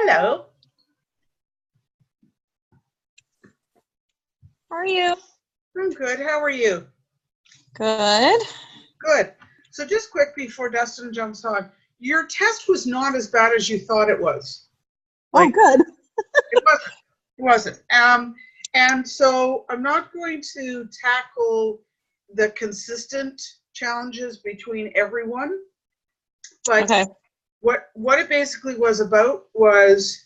Hello. How are you? I'm good. How are you? Good. Good. So just quick before Dustin jumps on, your test was not as bad as you thought it was. Oh, good. It wasn't. It wasn't. And so I'm not going to tackle the consistent challenges between everyone, but Okay. what it basically was about was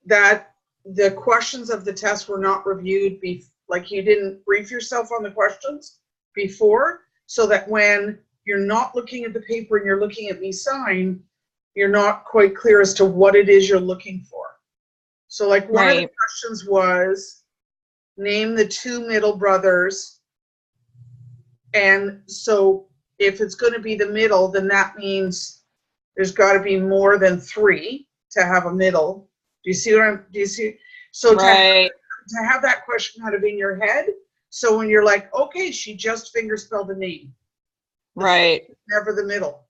that the questions of the test were not reviewed, like you didn't brief yourself on the questions before, so that when you're not looking at the paper and you're looking at me sign, you're not quite clear as to what it is you're looking for. So like one of the questions was, name the two middle brothers. And so if it's going to be the middle, then that means there's got to be more than three to have a middle. Do you see? So to have that question kind of in your head, so when you're like, okay, she just finger spelled a name. Right. Never the middle.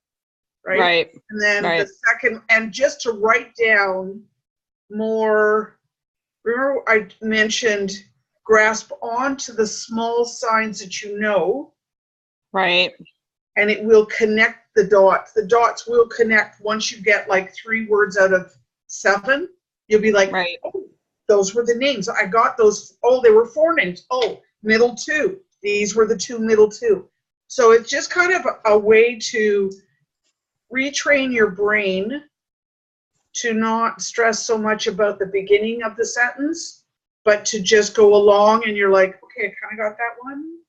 Right. Right. And then the second, and just to write down more, remember I mentioned grasp onto the small signs that you know. Right. And it will connect the dots. The dots will connect once you get like 3 words out of 7. You'll be like, oh, those were the names. I got those. Oh, they were 4 names. Oh, middle 2. These were the 2 middle 2. So it's just kind of a way to retrain your brain to not stress so much about the beginning of the sentence, but to just go along and you're like, okay, I kind of got that one.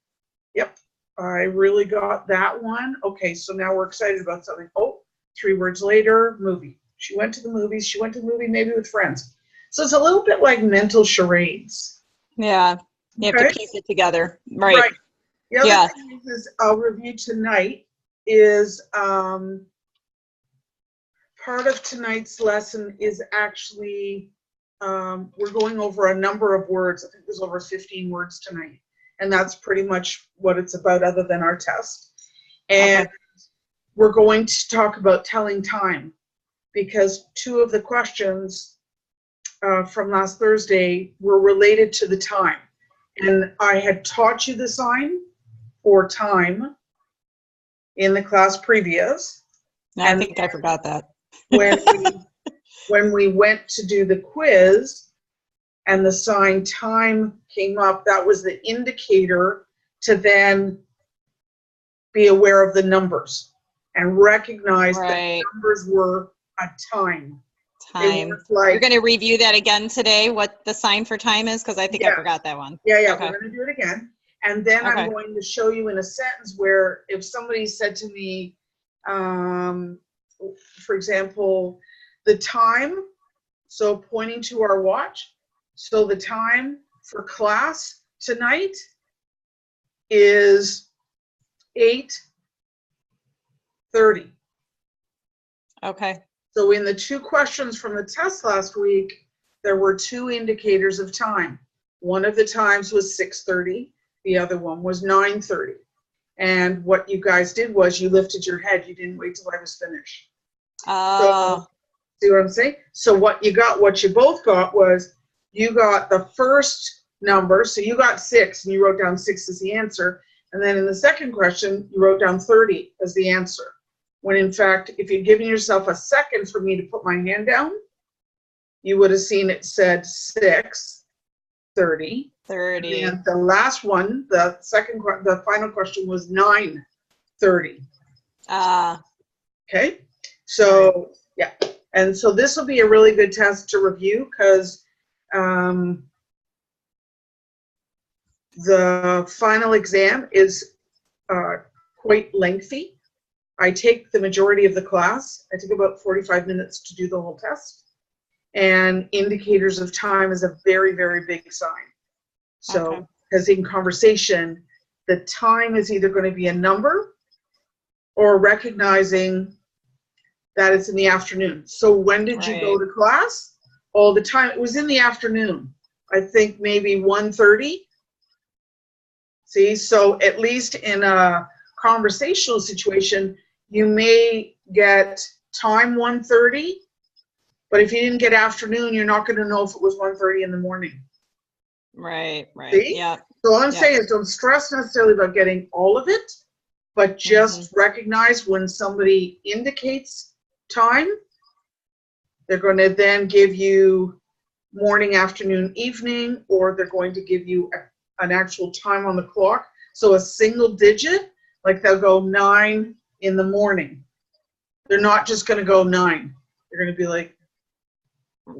Yep, I really got that one. Okay, so now we're excited about something. Oh, 3 words later, movie. She went to the movies. She went to the movie maybe with friends. So it's a little bit like mental charades. Yeah, you have to piece it together. Right. The other thing is I'll review tonight is part of tonight's lesson is actually we're going over a number of words. I think there's over 15 words tonight. And that's pretty much what it's about other than our test. And we're going to talk about telling time, because 2 of the questions from last Thursday were related to the time. And I had taught you the sign for time in the class previous. I think I forgot that. when we went to do the quiz and the sign time came up, that was the indicator to then be aware of the numbers and recognize that numbers were a time. Time. You're going to review that again today, what the sign for time is? Because I think I forgot that one. Yeah, we're going to do it again. And then I'm going to show you in a sentence where if somebody said to me, for example, the time, so pointing to our watch, so the time for class tonight is 8:30. Okay. So in the 2 questions from the test last week, there were 2 indicators of time. One of the times was 6:30. The other one was 9:30. And what you guys did was you lifted your head. You didn't wait till I was finished. So, see what I'm saying? So what you both got was you got the first number. So you got 6 and you wrote down 6 as the answer. And then in the second question, you wrote down 30 as the answer. When in fact, if you'd given yourself a second for me to put my hand down, you would have seen it said 6:30. 30. And the last one, the final question was 9:30. Okay. So yeah, and so this will be a really good test to review because the final exam is quite lengthy. I take the majority of the class. I take about 45 minutes to do the whole test. And indicators of time is a very, very big sign. So, because in conversation, the time is either going to be a number or recognizing that it's in the afternoon. So when did you go to class? All the time. It was in the afternoon. I think maybe 1:30. See, so at least in a conversational situation, you may get time 1:30 But if you didn't get afternoon, you're not going to know if it was 1:30 in the morning. Right, right. See? Yeah. So all I'm saying is don't stress necessarily about getting all of it, but just recognize when somebody indicates time, they're going to then give you morning, afternoon, evening, or they're going to give you an actual time on the clock. So a single digit, like they'll go 9 in the morning. They're not just going to go 9. They're going to be like.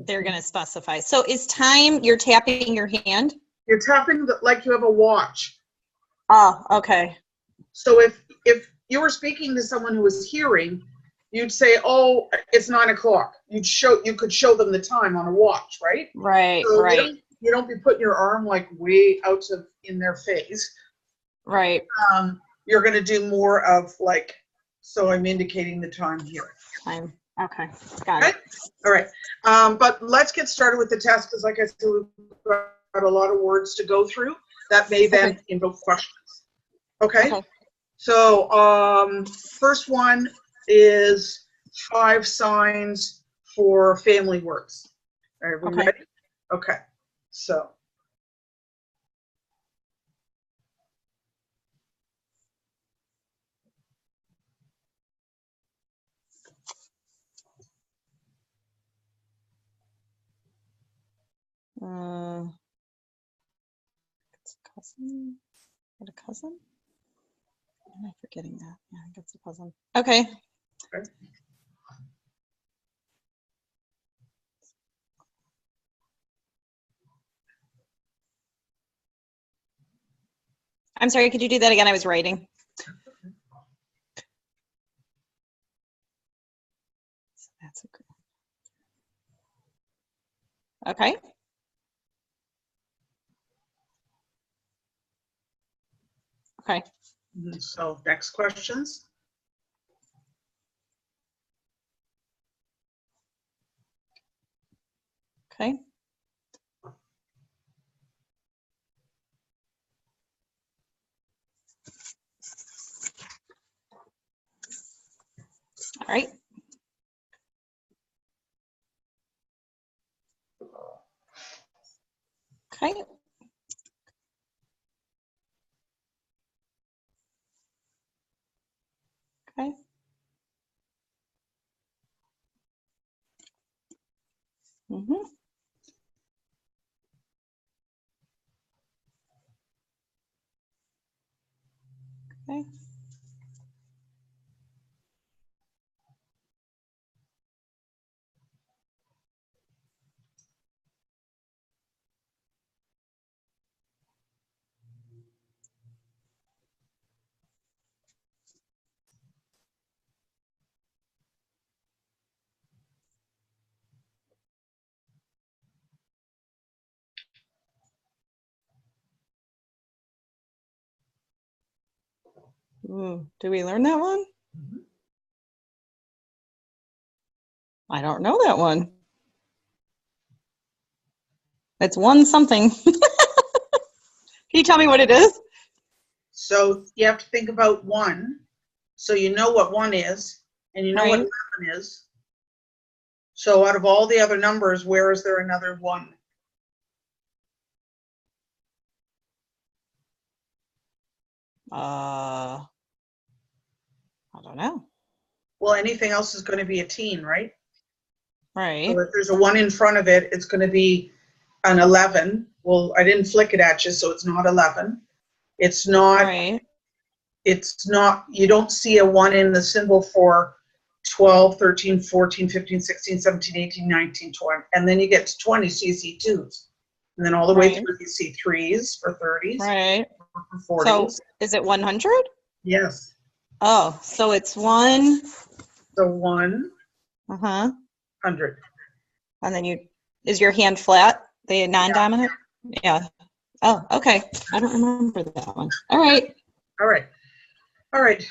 They're going to specify. So is time, you're tapping your hand? You're tapping like you have a watch. Oh, okay. So if you were speaking to someone who was hearing, you'd say, "Oh, it's 9 o'clock." You could show them the time on a watch, right? Right, so right. You don't be putting your arm like way out in their face. Right. You're going to do more of like, so I'm indicating the time here. Time. Okay. Got it. All right. But let's get started with the test because, like I said, we've got a lot of words to go through that may then invoke questions. Okay. So first one is 5 signs for family words. Are we ready? Okay. So. It's a cousin. Is it a cousin? Am I forgetting that? Yeah, I think it's a cousin. Okay. I'm sorry, could you do that again? I was writing. That's a good. Okay. Okay. So next questions. Okay. All right. Okay. Okay. Mm-hmm. Okay. Do we learn that one? I don't know that one. It's one something. Can you tell me what it is? So you have to think about 1. So you know what 1 is, and you know what 11 is. So out of all the other numbers, where is there another 1? I don't know. Well, anything else is going to be a teen, right? Right. So if there's a 1 in front of it, it's going to be an 11. Well, I didn't flick it at you, so it's not 11. It's not. Right. It's not. You don't see a 1 in the symbol for 12, 13, 14, 15, 16, 17, 18, 19, 20. And then you get to 20, so you see 2s. And then all the way through, you see 3s for 30s. Right. For 40s. So is it 100? Yes. Oh, so it's 1. So 1. 100. And then is your hand flat, the non-dominant? Yeah. Oh, okay. I don't remember that one. All right. All right. All right.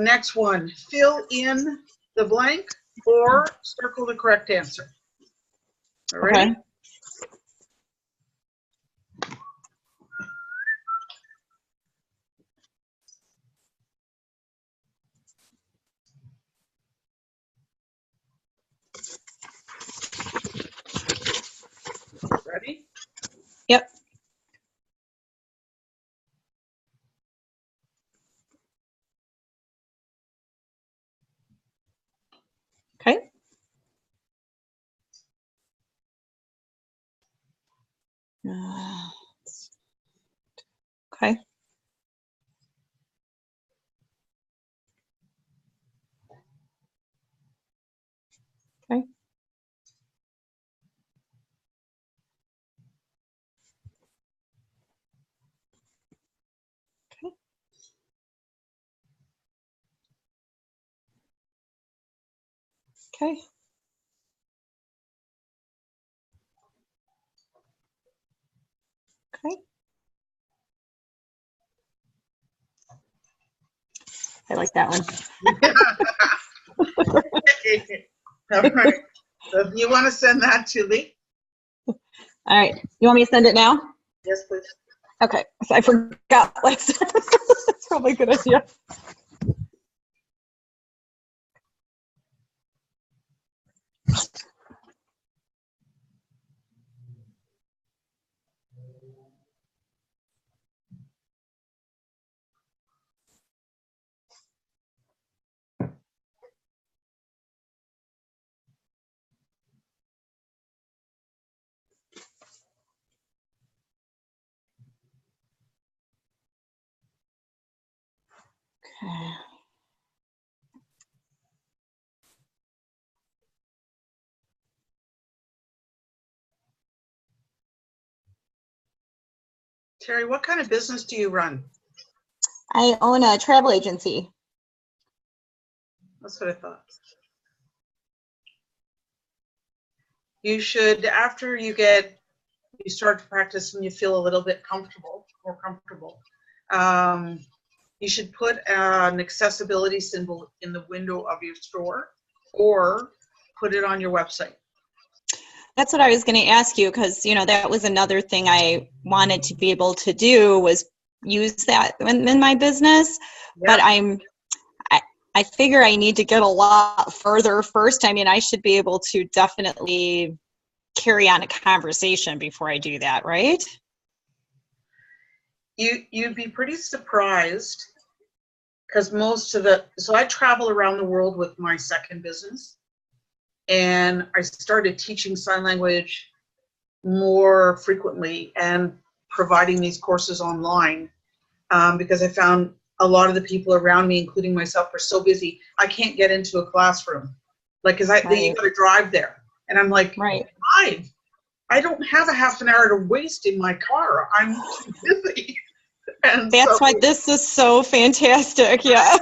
Next one. Fill in the blank or circle the correct answer. All right. Okay. Ready? Yep. Okay. Okay. Okay. Okay. Okay. I like that one. All right. So if you want to send that to Lee. All right. You want me to send it now? Yes, please. Okay. So I forgot last time. That's probably a good idea. Okay. Terry, what kind of business do you run? I own a travel agency. That's what I thought. You should, after you start to practice and you feel a little bit more comfortable, you should put an accessibility symbol in the window of your store or put it on your website. That's what I was going to ask you, because, you know, that was another thing I wanted to be able to do, was use that in my business. Yeah. But I figure I need to get a lot further first. I mean, I should be able to definitely carry on a conversation before I do that, right? You'd be pretty surprised, because so I travel around the world with my second business, and I started teaching sign language more frequently and providing these courses online, because I found a lot of the people around me, including myself, are so busy. I can't get into a classroom, like, because you got to drive there, and I'm like, right. I don't have a half an hour to waste in my car. I'm too busy. And that's why this is so fantastic. Yeah.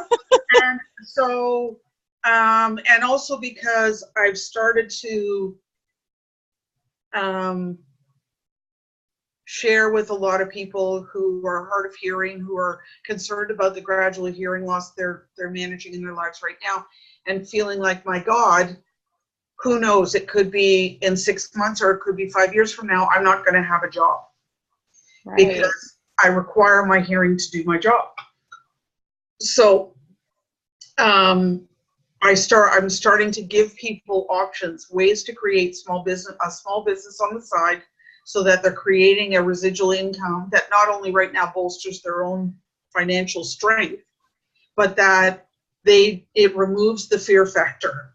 And so, and also because I've started to share with a lot of people who are hard of hearing, who are concerned about the gradual hearing loss they're managing in their lives right now, and feeling like, my God, who knows, it could be in 6 months or it could be 5 years from now, I'm not going to have a job. Right. Because I require my hearing to do my job. So I'm starting to give people options, ways to create a small business on the side, so that they're creating a residual income that not only right now bolsters their own financial strength, but that it removes the fear factor.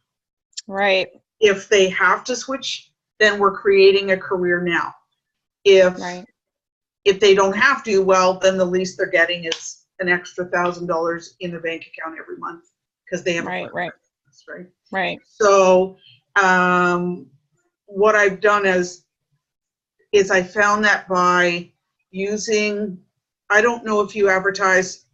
Right. If they have to switch, then we're creating a career now. If they don't have to, well, then the least they're getting is an extra $1,000 in their bank account every month, because they have right. So what I've done is I found that by using, I don't know if you advertise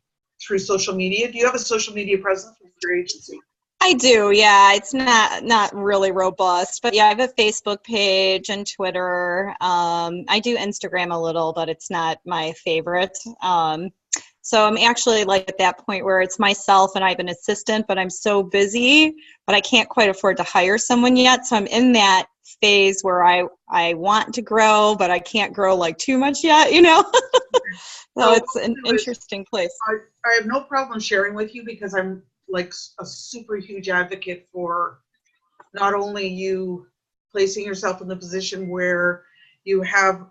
through social media. Do you have a social media presence with your agency? I do, yeah. It's not really robust, but yeah, I have a Facebook page and Twitter. I do Instagram a little, but it's not my favorite. So I'm actually like at that point where it's myself and I have an assistant, but I'm so busy, but I can't quite afford to hire someone yet. So I'm in that phase where I want to grow, but I can't grow like too much yet, you know? So it's an interesting place. I have no problem sharing with you, because I'm like a super huge advocate for not only you placing yourself in the position where you have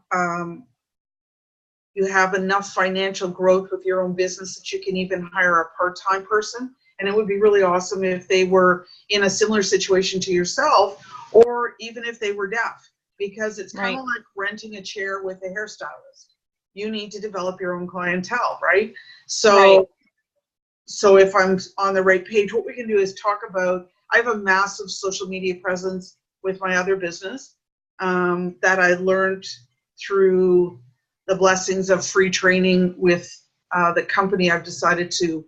enough financial growth with your own business that you can even hire a part-time person. And it would be really awesome if they were in a similar situation to yourself, or even if they were deaf, because it's kind of like renting a chair with a hairstylist. You need to develop your own clientele, right? So if I'm on the right page, what we can do is talk about, I have a massive social media presence with my other business that I learned through the blessings of free training with the company I've decided to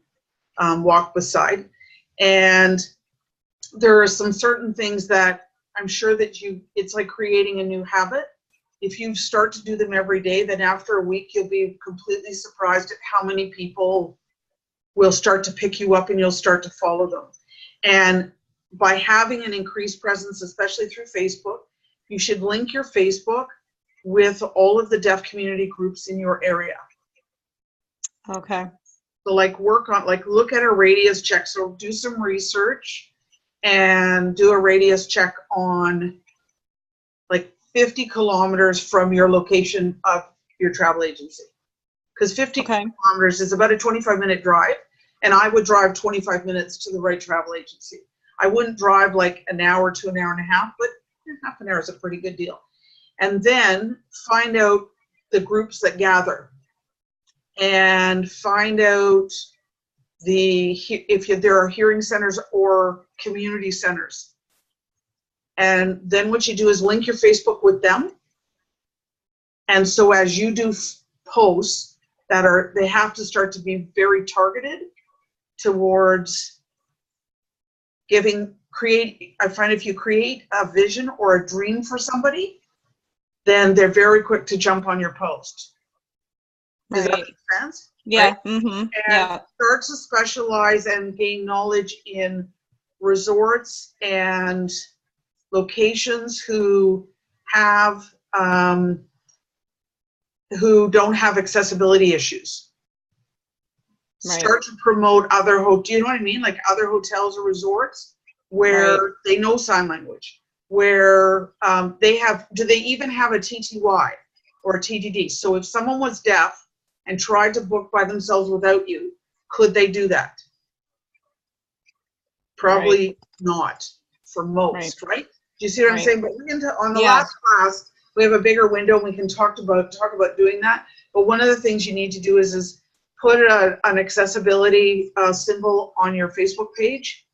walk beside. And there are some certain things that I'm sure that it's like creating a new habit. If you start to do them every day, then after a week, you'll be completely surprised at how many people will start to pick you up and you'll start to follow them. And by having an increased presence, especially through Facebook, you should link your Facebook with all of the deaf community groups in your area. Okay. So like look at a radius check. So do some research and do a radius check on like 50 kilometers from your location of your travel agency. Because 50 kilometers is about a 25-minute drive, and I would drive 25 minutes to the right travel agency. I wouldn't drive like an hour to an hour and a half, but half an hour is a pretty good deal. And then find out the groups that gather, and find out if there are hearing centers or community centers. And then what you do is link your Facebook with them. And so as you do posts they have to start to be very targeted towards I find if you create a vision or a dream for somebody, then they're very quick to jump on your post. Does that make sense? Yeah. Right? And start to specialize and gain knowledge in resorts and locations who don't have accessibility issues. Start to promote other do you know what I mean? Like other hotels or resorts where they know sign language, where do they even have a TTY or a TDD? So if someone was deaf and tried to book by themselves without you, could they do that? Probably not for most, right? Do you see what I'm saying? But on the last class, we have a bigger window and we can talk about doing that. But one of the things you need to do is put an accessibility symbol on your Facebook page.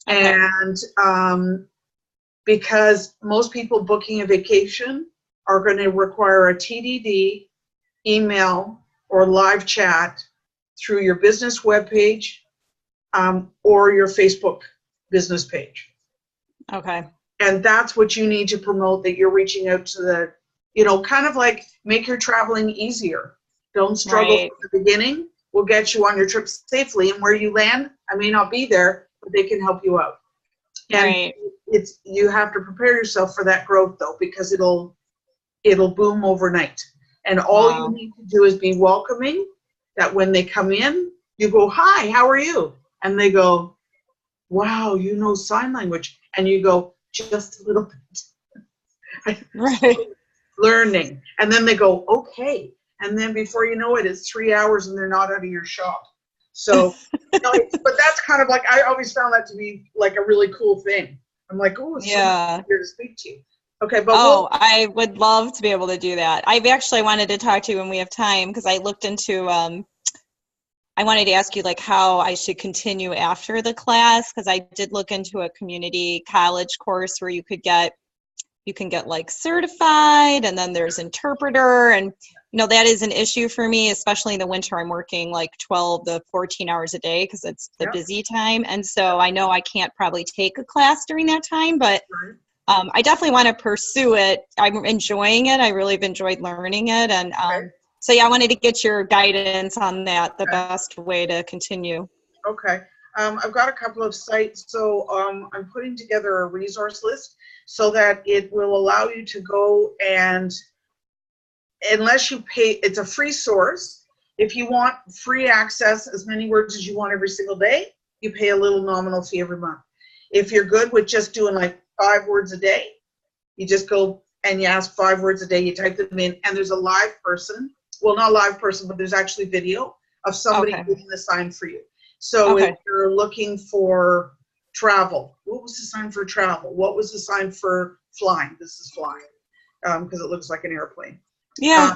And because most people booking a vacation are going to require a TDD, email, or live chat through your business webpage or your Facebook business page. Okay. And that's what you need to promote, that you're reaching out to kind of like make your traveling easier. Don't struggle from the beginning. We'll get you on your trip safely, and where you land, I may not be there, but they can help you out. And you have to prepare yourself for that growth though, because it'll boom overnight. And all you need to do is be welcoming, that when they come in, you go, "Hi, how are you?" And they go, "Wow, you know sign language." And you go, "Just a little bit." Learning. And then they go, "Okay." And then before you know it, it's 3 hours and they're not out of your shop. So, but that's kind of like, I always found that to be like a really cool thing. I'm like, "Oh, it's so here to speak to you." Okay, but I would love to be able to do that. I've actually wanted to talk to you when we have time, because I looked into, I wanted to ask you like how I should continue after the class, because I did look into a community college course where you can get like certified, and then there's interpreter, and that is an issue for me, especially in the winter. I'm working like 12 to 14 hours a day because it's the busy time, and so I know I can't probably take a class during that time, but I definitely want to pursue it. I'm enjoying it. I really have enjoyed learning it, and so I wanted to get your guidance on that, the best way to continue. Okay. I've got a couple of sites, so I'm putting together a resource list so that it will allow you to go, and unless you pay, it's a free source. If you want free access, as many words as you want every single day, you pay a little nominal fee every month. If you're good with just doing like 5 words a day, you just go and you ask 5 words a day, you type them in, and there's a live person. Well, not a live person, but there's actually video of somebody doing the sign for you. So if you're looking for travel, what was the sign for travel? What was the sign for flying? This is flying, because it looks like an airplane. Yeah.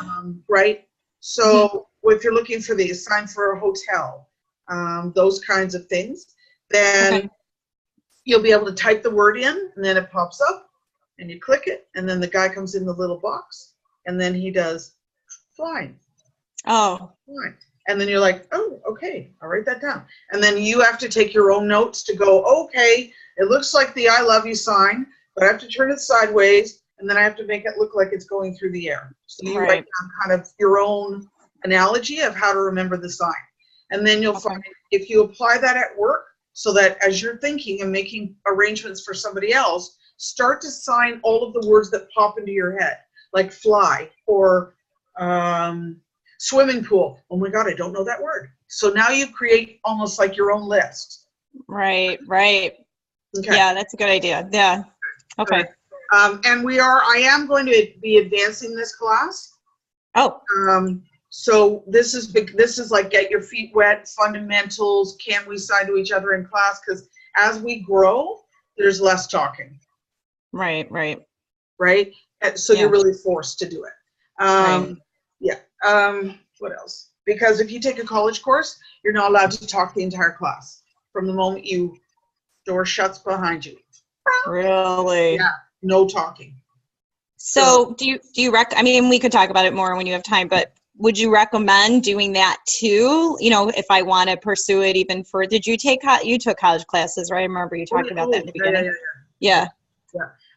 Right? So if you're looking for the sign for a hotel, those kinds of things, then you'll be able to type the word in, and then it pops up, and you click it, and then the guy comes in the little box, and then he does flying. Oh. Flying. And then you're like, oh, okay, I'll write that down. And then you have to take your own notes to go, okay, it looks like the I love you sign, but I have to turn it sideways, and then I have to make it look like it's going through the air. So you write down kind of your own analogy of how to remember the sign. And then you'll find if you apply that at work, so that as you're thinking and making arrangements for somebody else, start to sign all of the words that pop into your head, like fly or swimming pool. Oh my God, I don't know that word. So now you create almost like your own list. Right. Okay. Yeah, that's a good idea. Yeah. Okay. And I am going to be advancing this class. Oh. So this is like get your feet wet, fundamentals, can we sign to each other in class? Because as we grow, there's less talking. Right. So you're really forced to do it. Yeah. What else? Because if you take a college course, you're not allowed to talk the entire class from the moment door shuts behind you. Really? Yeah. No talking. So do you I mean, we could talk about it more when you have time, but would you recommend doing that too? You know, if I want to pursue it even further, you took college classes, right? I remember you talking about that in the beginning. Yeah.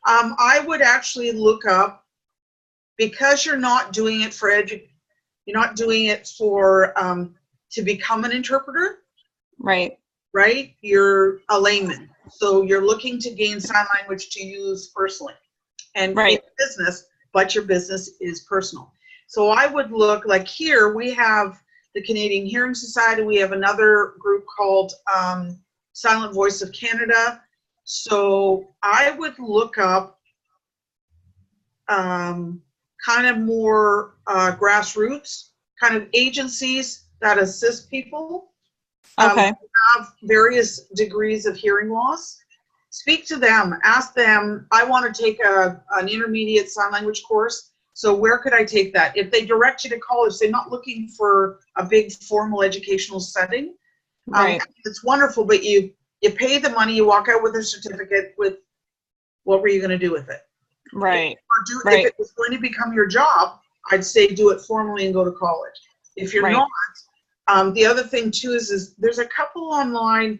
I would actually look up, because you're not doing it for you're not doing it for to become an interpreter. Right? You're a layman. So you're looking to gain sign language to use personally and in business, but your business is personal. So I would look, like here we have the Canadian Hearing Society. We have another group called Silent Voice of Canada. So I would look up kind of more grassroots kind of agencies that assist people. Have various degrees of hearing loss. Speak to them, ask them, I want to take an intermediate sign language course. So where could I take that? If they direct you to college, they're not looking for a big formal educational setting. It's wonderful, but you pay the money, you walk out with a certificate with, what were you going to do with it? If it was going to become your job, I'd say do it formally and go to college. If you're not, the other thing too is there's a couple online.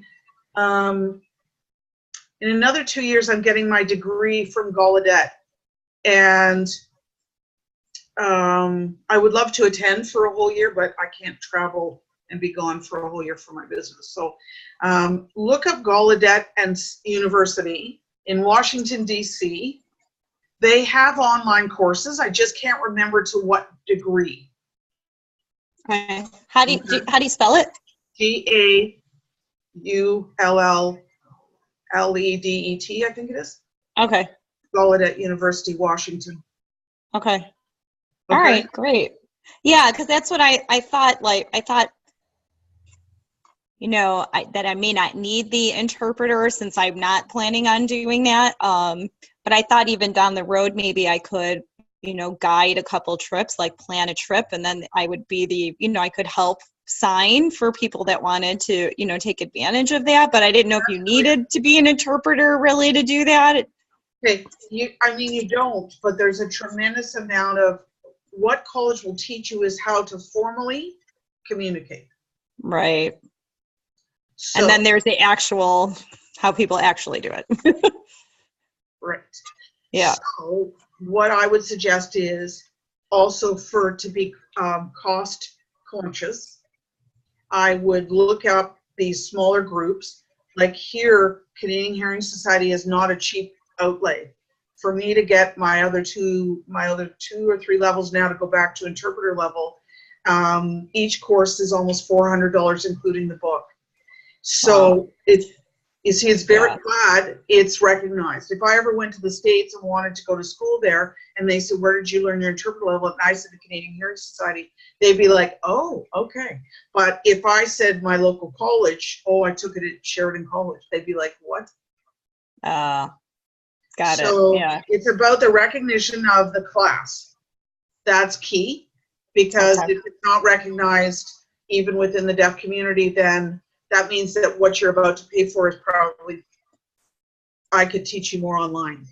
In another 2 years, I'm getting my degree from Gallaudet, and I would love to attend for a whole year, but I can't travel and be gone for a whole year for my business. So look up Gallaudet and University in Washington, D.C. They have online courses. I just can't remember to what degree. Okay. How do you spell it? Gaullledet, I think it is. Okay. Gallaudet University, Washington. Okay. All right, great. Yeah, because that's what I thought. Like, I thought, that I may not need the interpreter since I'm not planning on doing that. But I thought even down the road, maybe I could, guide a couple trips, like plan a trip, and then I would be I could help sign for people that wanted to, take advantage of that. But I didn't know if you needed to be an interpreter really to do that. Okay, you don't, but there's a tremendous amount of what college will teach you is how to formally communicate. Right. So, and then there's the how people actually do it. Right. Yeah. So what I would suggest is also to be cost conscious, I would look up these smaller groups. Like here, Canadian Hearing Society is not a cheap outlay. For me to get my other two or three levels now to go back to interpreter level, each course is almost $400, including the book. So You see, it's very glad it's recognized. If I ever went to the States and wanted to go to school there, and they said, where did you learn your interpreter level? And I said, the Canadian Hearing Society, they'd be like, oh, okay. But if I said my local college, oh, I took it at Sheridan College, they'd be like, what? Got it. So Yeah. it's about the recognition of the class. That's key, because if it's not recognized even within the deaf community, then that means that what you're about to pay for is probably, I could teach you more online.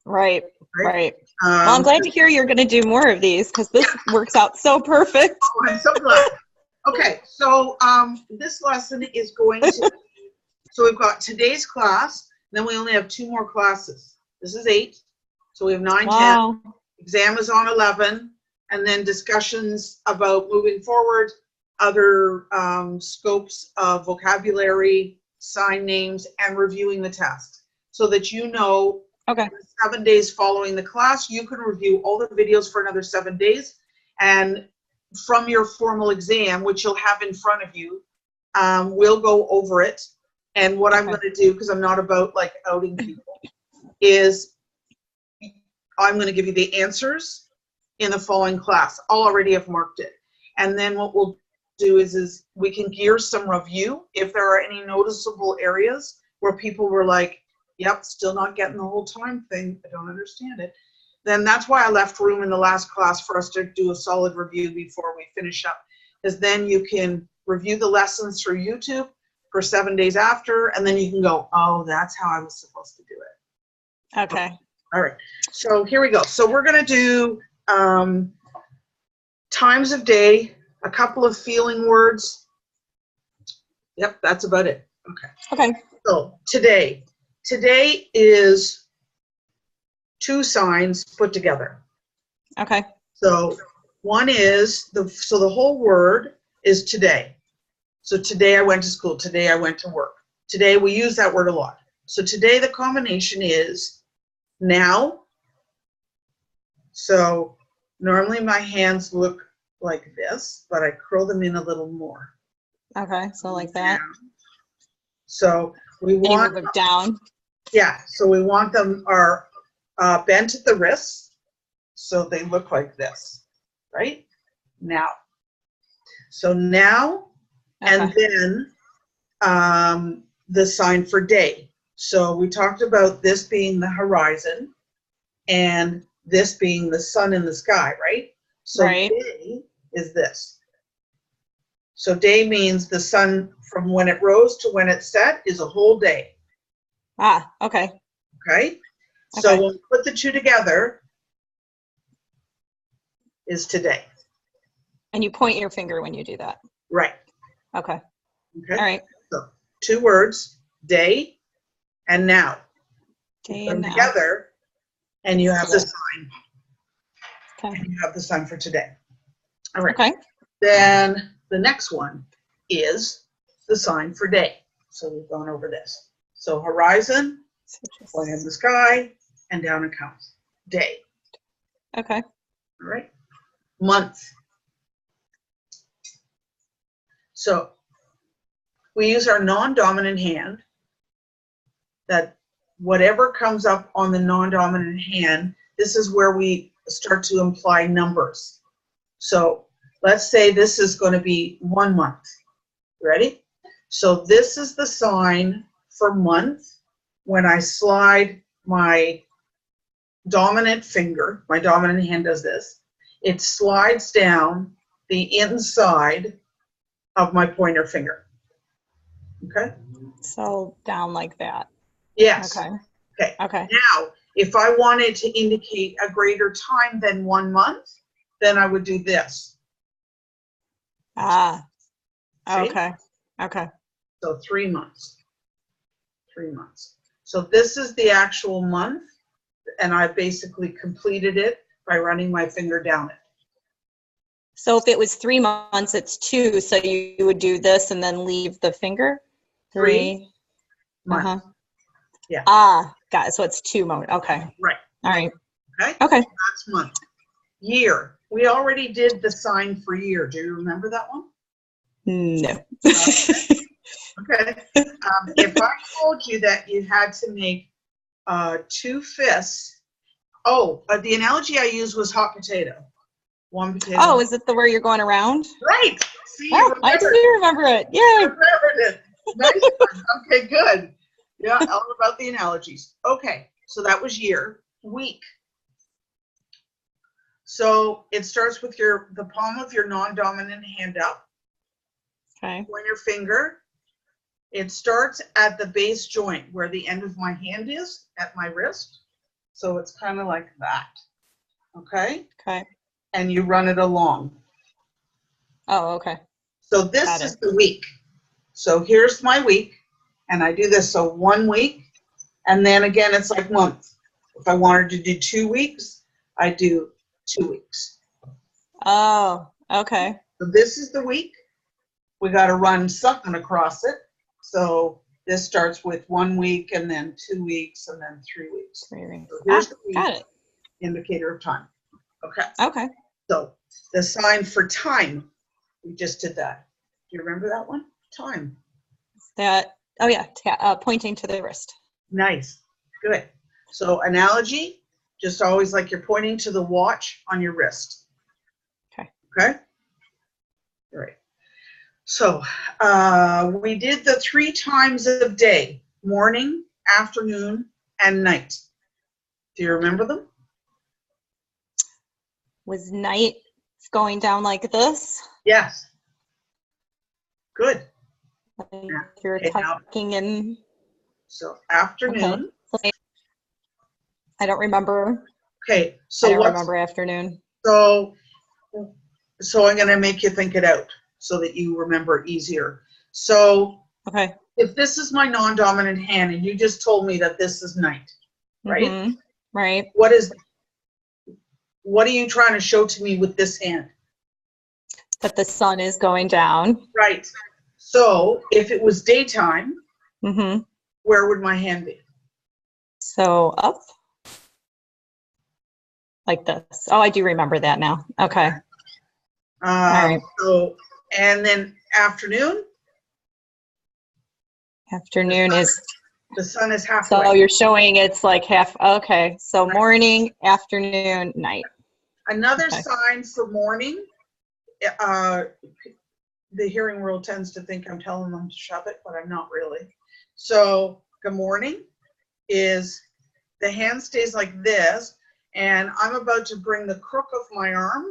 Right. Well, I'm glad to hear you're going to do more of these, because this works out so perfect. Oh, I'm so glad. Okay, so this lesson is going to, so we've got today's class, then we only have 2 more classes. This is 8, so we have 9, 10. Exam is on 11, and then discussions about moving forward, other scopes of vocabulary, sign names, and reviewing the test, so that you know, okay, 7 days following the class, you can review all the videos for another 7 days, and from your formal exam, which you'll have in front of you, we'll go over it. And what I'm going to do, because I'm not about like outing people, is I'm going to give you the answers in the following class. I'll already have marked it. And then what we'll do is we can gear some review if there are any noticeable areas where people were like, yep, still not getting the whole time thing, I don't understand it. Then that's why I left room in the last class for us to do a solid review before we finish up, because then you can review the lessons through YouTube for 7 days after, and then you can go, oh, that's how I was supposed to do it. Okay. All right, so here we go. So we're going to do times of day, a couple of feeling words. Yep, that's about it. Okay. So today is 2 signs put together. Okay. So one is the whole word is today. So today I went to school. Today I went to work. Today we use that word a lot. So today the combination is now. So normally my hands look like this, but I curl them in a little more. Okay, so like that. So we want them down. Yeah, so we want them are bent at the wrists, so they look like this, right? Now. So now, and then the sign for day. So we talked about this being the horizon and this being the sun in the sky, right? So day is this. So day means the sun from when it rose to when it set is a whole day. Okay. Okay? So when we put the 2 together is today. And you point your finger when you do that. Right. Okay. Okay. All right. So 2 words, day and now. Day Put and them now. together and you have the sign. Okay. And you have the sign for today. All right. Okay. Then the next one is the sign for day. So we've gone over this. So horizon, going in the sky, and down it comes. Day. Okay. All right. Month. So we use our non-dominant hand, that whatever comes up on the non-dominant hand, this is where we start to imply numbers. So let's say this is going to be 1 month. Ready? So this is the sign for month. When I slide my dominant finger, my dominant hand does this, it slides down the inside of my pointer finger. Okay? So down like that. Yes. Okay. Okay. Okay. Now, if I wanted to indicate a greater time than 1 month, then I would do this. See? Okay. Okay. So 3 months. 3 months. So this is the actual month, and I basically completed it by running my finger down it. So if it was 3 months, it's 2. So you would do this and then leave the finger. 3 months. Yeah. Got it. So it's 2 months. Okay. Right. All right. Okay. Okay. That's month. Year. We already did the sign for year. Do you remember that one? No. Okay. Okay. If I told you that you had to make 2 fists, the analogy I used was hot potato. 1 potato. Oh, is it the where you're going around? Right. See, you Oh, I do remember it. I Yeah. remembered it. Nice one. Okay, good. Yeah, all about the analogies. Okay, so that was year. Week. So it starts with the palm of your non-dominant hand up. Okay. Point your finger. It starts at the base joint where the end of my hand is at my wrist. So it's kind of like that. Okay? Okay. And you run it along. Oh, okay. So this is the week. So here's my week. And I do this. So 1 week. And then again, it's like month. If I wanted to do 2 weeks, I do 2 weeks. Oh, okay. So this is the week. We got to run something across it. So this starts with 1 week and then 2 weeks and then 3 weeks. 3 weeks. So here's the week, got it. indicator of time. Okay. Okay. So the sign for time, we just did that. Do you remember that one? Time. Oh yeah, pointing to the wrist. Nice. Good. So analogy, just always like you're pointing to the watch on your wrist. Okay. Okay? All right. So we did the 3 times of day, morning, afternoon, and night. Do you remember them? Was night going down like this? Yes. Good. Like you're tucking in. So afternoon. Okay. I don't remember. Okay. So I don't remember afternoon. So I'm going to make you think it out so that you remember easier. So okay. If this is my non-dominant hand and you just told me that this is night, right? Mm-hmm. Right. What are you trying to show to me with this hand? That the sun is going down. Right. So if it was daytime, mm-hmm. where would my hand be? So up. Like this. Oh, I do remember that now. Okay. All right. So, and then afternoon? Afternoon is. The sun is halfway. So you're showing it's like half. Okay. So morning, afternoon, night. Another sign for morning, the hearing world tends to think I'm telling them to shove it, but I'm not really. So good morning is the hand stays like this, and I'm about to bring the crook of my arm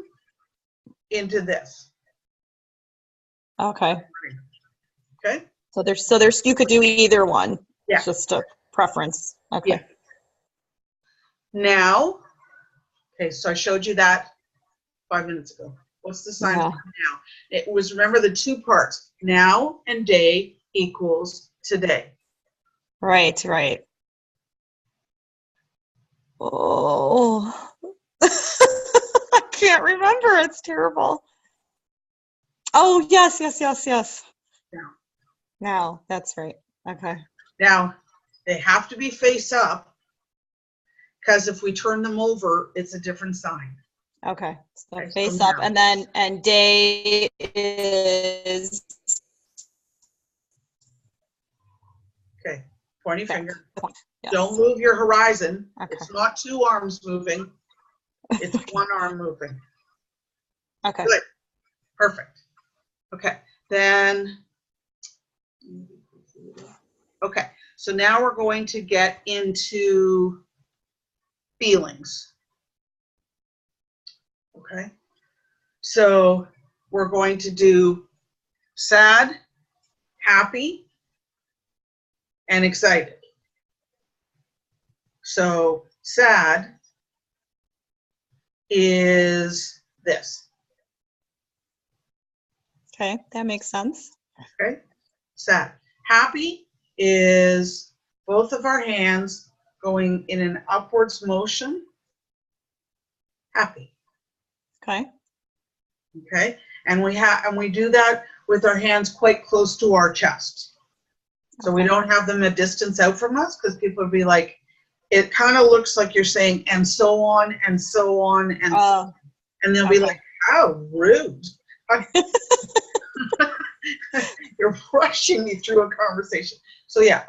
into this. Okay. Okay. So there's you could do either one. Yeah. It's just a preference. Okay. Yeah. Now, okay, so I showed you that 5 minutes ago. What's the sign for now? It was, remember the 2 parts. Now and day equals today. Right, right. Oh, I can't remember. It's terrible. Oh, yes. Now, that's right. Okay. Now, they have to be face up, because if we turn them over, it's a different sign. Okay. So face up, and day is. Okay. Pointy finger. Yes. Don't move your horizon. Okay. It's not 2 arms moving. It's 1 arm moving. Okay. Good. Perfect. Okay. Then, okay. So now we're going to get into feelings. Okay. So we're going to do sad, happy, and excited. So sad is this. Okay, that makes sense. Okay, sad. Happy is both of our hands going in an upwards motion. Happy. Okay. Okay, and we do that with our hands quite close to our chest. So we don't have them a distance out from us, because people would be like, it kind of looks like you're saying, and so on, and so on, and so on. And they'll be like, how rude. You're rushing me through a conversation. So yeah,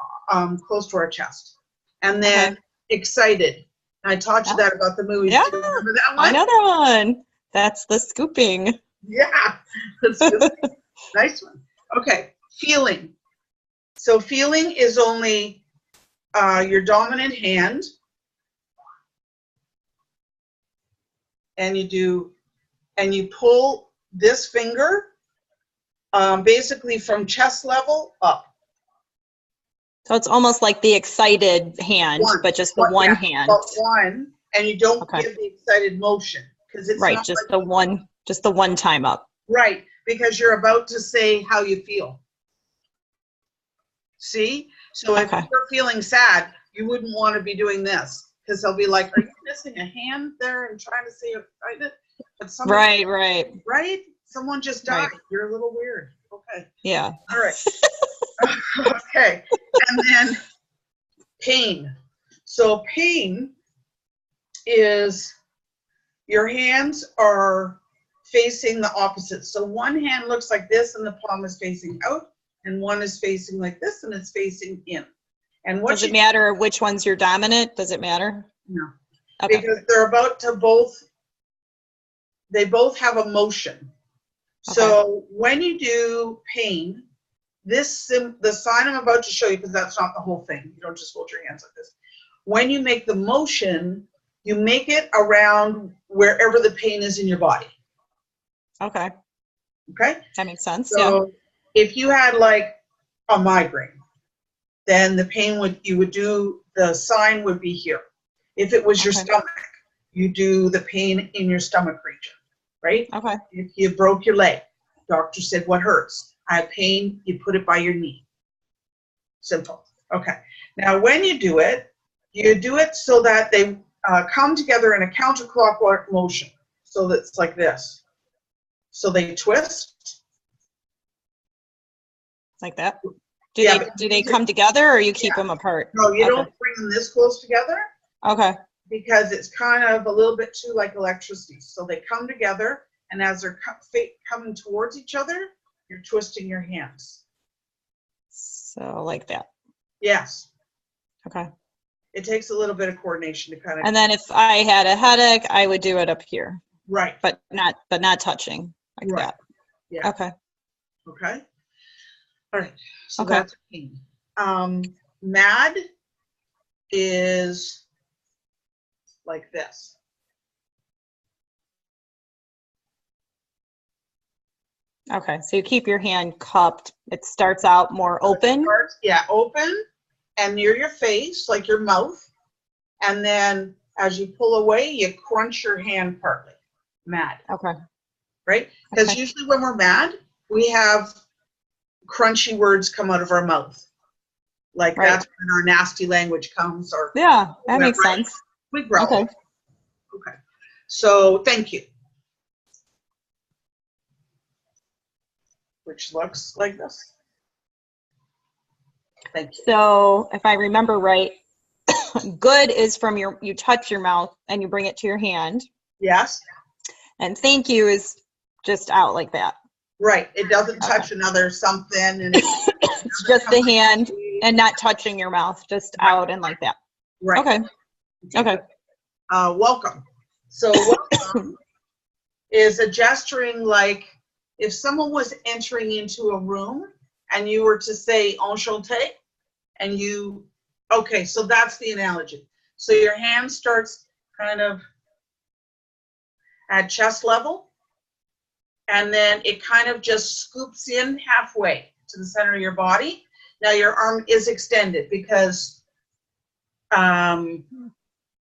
close to our chest. And then excited. I taught you that about the movies too. Remember that one? I know that one. That's the scooping. Yeah. Nice one. Okay. Feeling. So feeling is only your dominant hand. And you pull this finger basically from chest level up. So it's almost like the excited hand, but just the one hand. But one, and you don't give the excited motion because it's right. Not just like the one time up. Right, because you're about to say how you feel. See, so if you're feeling sad, you wouldn't want to be doing this because they'll be like, "Are you missing a hand there and trying to say it?" But someone, right. Someone just died. You're a little weird. Okay. Yeah. All right. Okay. And then pain. So pain is your hands are facing the opposite. So one hand looks like this and the palm is facing out, and one is facing like this and it's facing in. And what does it matter which one's your dominant? Does it matter? No. Okay. Because they're about to they both have a motion. Okay. So when you do pain, the sign I'm about to show you, because that's not the whole thing. You don't just hold your hands like this. When you make the motion, you make it around wherever the pain is in your body. Okay. Okay? That makes sense. So if you had like a migraine, then the pain the sign would be here. If it was your stomach, you do the pain in your stomach region, right? Okay. If you broke your leg, doctor said, what hurts? I have pain, you put it by your knee. Simple. Okay. Now, when you do it so that they come together in a counterclockwise motion. So that's like this. So they twist. Like that? Do they come together or you keep them apart? No, you don't bring them this close together. Okay. Because it's kind of a little bit too like electricity. So they come together, and as they're coming towards each other, you're twisting your hands. So like that. Yes. Okay. It takes a little bit of coordination to kind of. And then if I had a headache, I would do it up here. Right. But not touching like that. Yeah. Okay. Okay. All right. So that's pain. Mad is like this. Okay, so you keep your hand cupped. It starts out more open. Open and near your face, like your mouth. And then as you pull away, you crunch your hand partly. Mad. Okay. Right? Because usually when we're mad, we have crunchy words come out of our mouth. Like that's when our nasty language comes. Or that makes sense. We growl. Okay. So thank you. Which looks like this. Thank you. So if I remember right, good is from you touch your mouth and you bring it to your hand. Yes. And thank you is just out like that. Right. It doesn't touch another something. And it's just the hand and not touching your mouth, just out and like that. Right. Okay. Welcome. So welcome is a gesturing like if someone was entering into a room and you were to say enchanté and so that's the analogy. So your hand starts kind of at chest level and then it kind of just scoops in halfway to the center of your body. Now your arm is extended because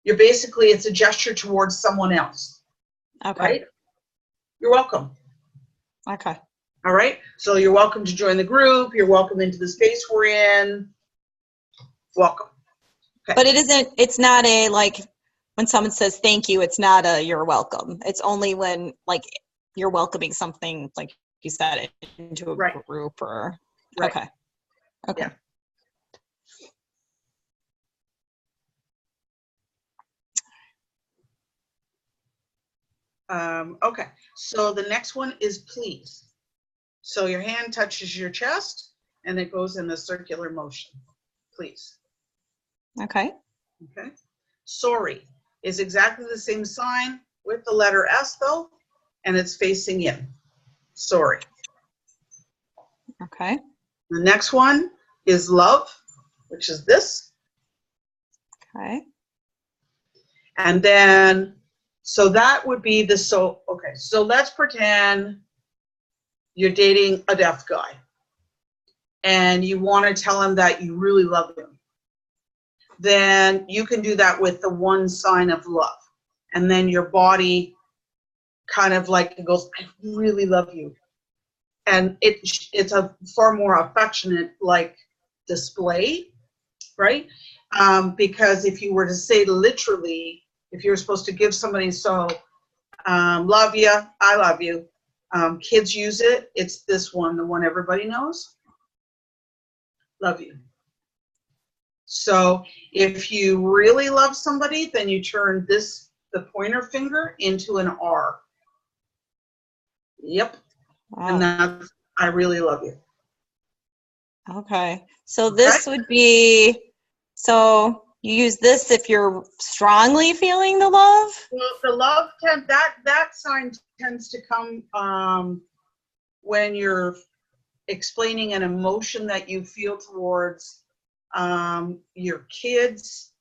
it's a gesture towards someone else. Okay. Right? You're welcome. Okay. All right. So you're welcome to join the group. You're welcome into the space we're in. Welcome. Okay. But it's not a, like, when someone says thank you, it's not a you're welcome. It's only when, like, you're welcoming something, like you said, into a group or. Right. Okay. Yeah. Okay. So the next one is please. So your hand touches your chest and it goes in a circular motion, please. Okay. Okay. Sorry is exactly the same sign with the letter S though, and it's facing in. Sorry. Okay. The next one is love, which is this. Okay. And then, so that would be the, so, okay, so let's pretend you're dating a deaf guy and you want to tell him that you really love him. Then you can do that with the one sign of love. And then your body kind of like it goes, I really love you. And it's a far more affectionate like display, right? Because if you were to say literally, if you were supposed to give somebody, so love you, I love you. Kids use it. It's this one, the one everybody knows. Love you. So if you really love somebody, then you turn this, the pointer finger, into an R. Yep. Wow. And that's, I really love you. Okay. So this would be, so you use this if you're strongly feeling the love? Well, the love, that sign tends to come when you're explaining an emotion that you feel towards your kids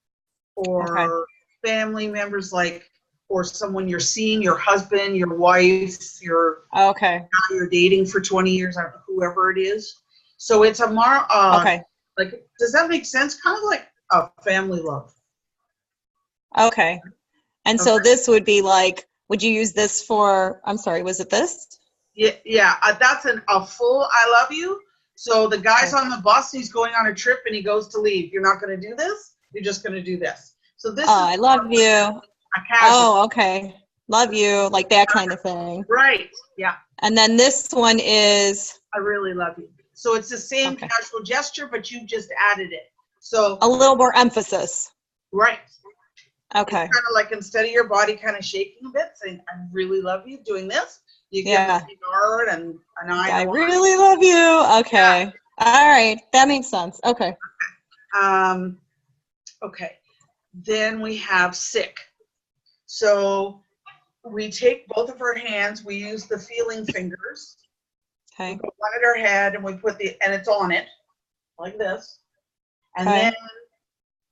or family members, like, or someone you're seeing, your husband, your wife, your you're dating for 20 years, whoever it is. So it's a more like, does that make sense? Kind of like a family love. Okay. And so this would be like, would you use this for, I'm sorry, was it this? Yeah, that's a full I love you. So the guy's on the bus, he's going on a trip and he goes to leave. You're not going to do this. You're just going to do this. So this is I love you. Oh, okay. Love you, like that kind of thing. Right, yeah. And then this one is? I really love you. So it's the same casual gesture, but you just added it. So a little more emphasis. Right. Okay. It's kind of like instead of your body kind of shaking a bit, saying, I really love you, doing this, you give a regard and an eye. I really love you. Okay. Yeah. All right. That makes sense. Okay. Okay. Then we have sick. So we take both of our hands, we use the feeling fingers. Okay. We put one at our head and we put and it's on it, like this. And then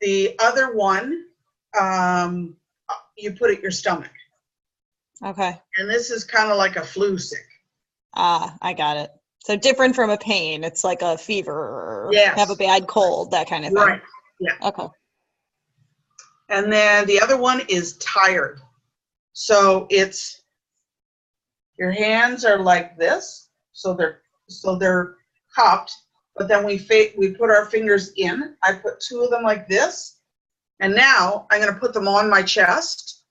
the other one, you put at your stomach. Okay. And this is kind of like a flu sick. I got it. So different from a pain. It's like a fever, have a bad cold, that kind of thing. Right. Yeah. Okay. And then the other one is tired. So it's, your hands are like this. So they're cupped, but then we put our fingers in. I put two of them like this. And now I'm going to put them on my chest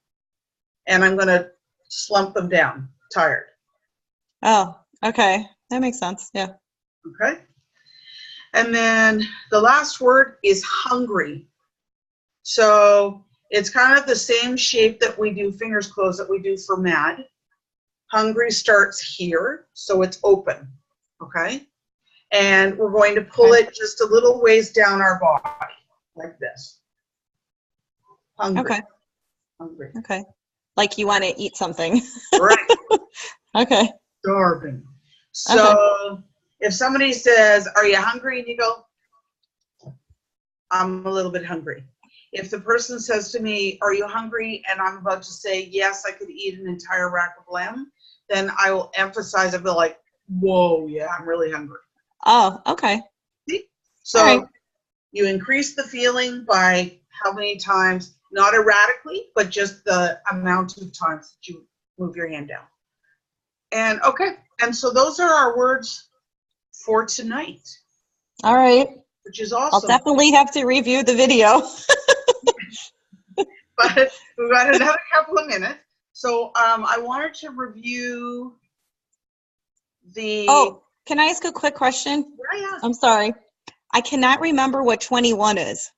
and I'm going to slump them down, tired. Oh, okay. That makes sense. Yeah. Okay. And then the last word is hungry. So it's kind of the same shape that we do fingers closed that we do for mad. Hungry starts here, so it's open. Okay. And we're going to pull it just a little ways down our body, like this. Hungry. Okay. Hungry. Okay. Like you want to eat something. Right. Okay. Starving. So if somebody says, are you hungry? And you go, I'm a little bit hungry. If the person says to me, are you hungry? And I'm about to say, yes, I could eat an entire rack of lamb, then I will emphasize, I'll be like, whoa, yeah, I'm really hungry. Oh, okay. See? So you increase the feeling by how many times, not erratically, but just the amount of times that you move your hand down. And and so those are our words for tonight. All right. Which is awesome. I'll definitely have to review the video. But we've got another couple of minutes. So I wanted to review the... Oh, can I ask a quick question? Yeah. I'm sorry. I cannot remember what 21 is.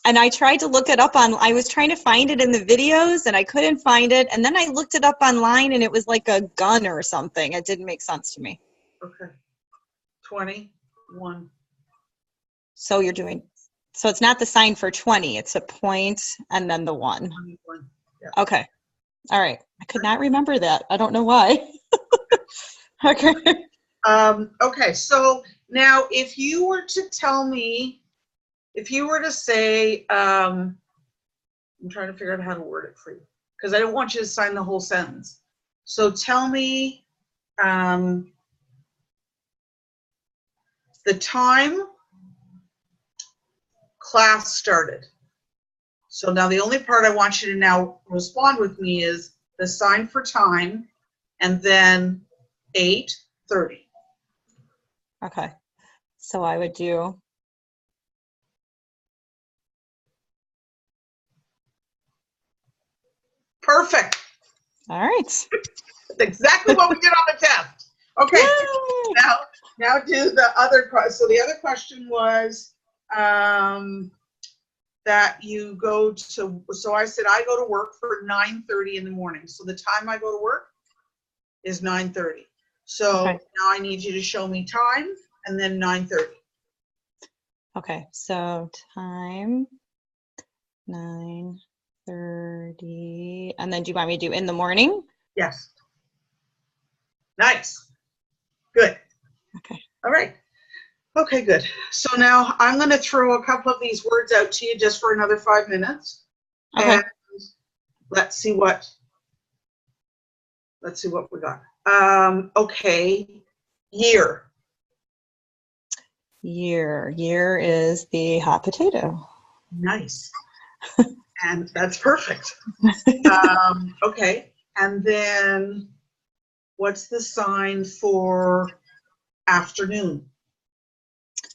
And I tried to look it up I was trying to find it in the videos and I couldn't find it. And then I looked it up online and it was like a gun or something. It didn't make sense to me. Okay. 21. So it's not the sign for 20. It's a point and then the 1. 21. Yeah. Okay. All right. I could not remember that. I don't know why. Okay. Okay. So now if you were to tell me, if you were to say, I'm trying to figure out how to word it for you because I don't want you to sign the whole sentence. So tell me the time class started. So now the only part I want you to now respond with me is the sign for time and then 8:30. Okay. So I would do. Perfect. All right. That's exactly what we did on the test. Okay. Yay! Now do the other question. So the other question was that you go to, so I said I go to work for 9:30 in the morning. So the time I go to work is 9:30. So Okay. now I need you to show me time and then 9:30. Okay. So time 9:30. And then do you want me to do in the morning? Yes. Nice. Good. Okay. All right. Okay, good. So now I'm going to throw a couple of these words out to you just for another 5 minutes. Okay. And let's see what we got. Okay. Year. Year is the hot potato. Nice. And that's perfect. Okay. And then what's the sign for afternoon?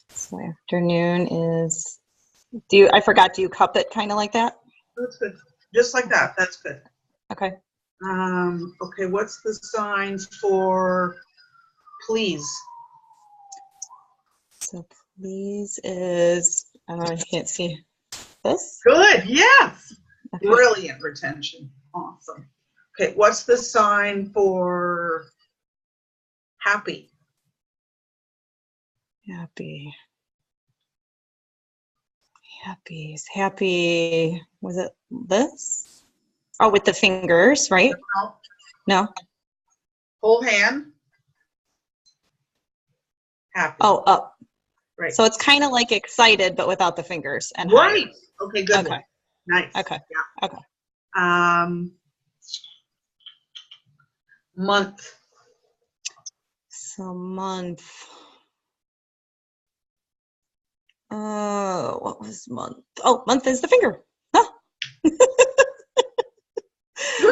So afternoon is, I forgot, do you cup it kind of like that? That's good. Just like that. That's good. Okay. Okay, what's the sign for please? So please is, I can't see this. Good, yes. Okay. Brilliant retention. Awesome. Okay, what's the sign for happy? Happy. Was it this? Oh, with the fingers, right? No. Whole hand. Happy. Oh, up. Right. So it's kind of like excited, but without the fingers and right. Okay, good. Okay. One. Nice. Okay. Yeah. Okay. Month. So month. Oh, what was month? Oh, month is the finger. Huh.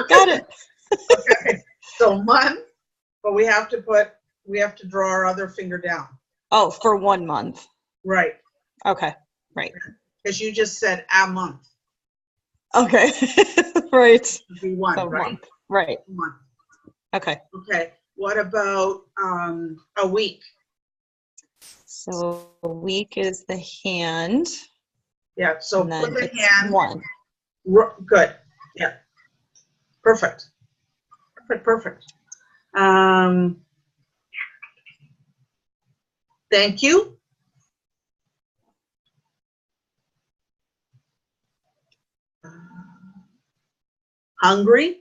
Got it. Okay. So month, but we have to draw our other finger down. Oh, for 1 month. Right. Okay. Right. Because you just said a month. Okay. Right. It'd be one, So right? month. Right. Month. Okay. Okay. What about a week? So a week is the hand. Yeah. So And then put the it's hand. 1. Good. Yeah. Perfect. Perfect. Thank you. Hungry.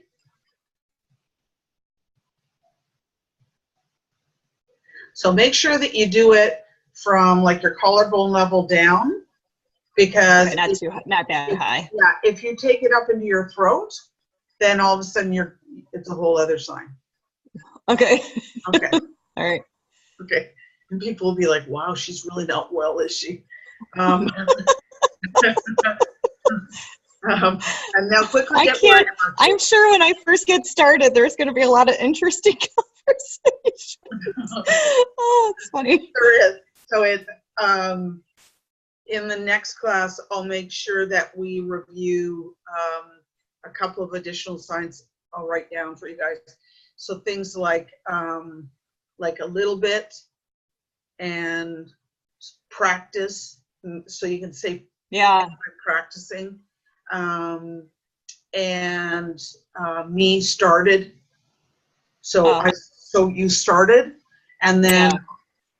So make sure that you do it from like your collarbone level down, because Okay, not that high. Yeah, if you take it up into your throat, then all of a sudden it's a whole other sign. Okay. Okay. All right. Okay. And people will be like, "Wow, she's really not well, is she?" And now quickly I'm sure when I first get started, there's going to be a lot of interesting conversations. Oh, it's funny. There is. So in the next class, I'll make sure that we review a couple of additional signs I'll write down for you guys. So things like a little bit and practice. So you can say Yeah. I'm practicing. And me started. So so you started, and then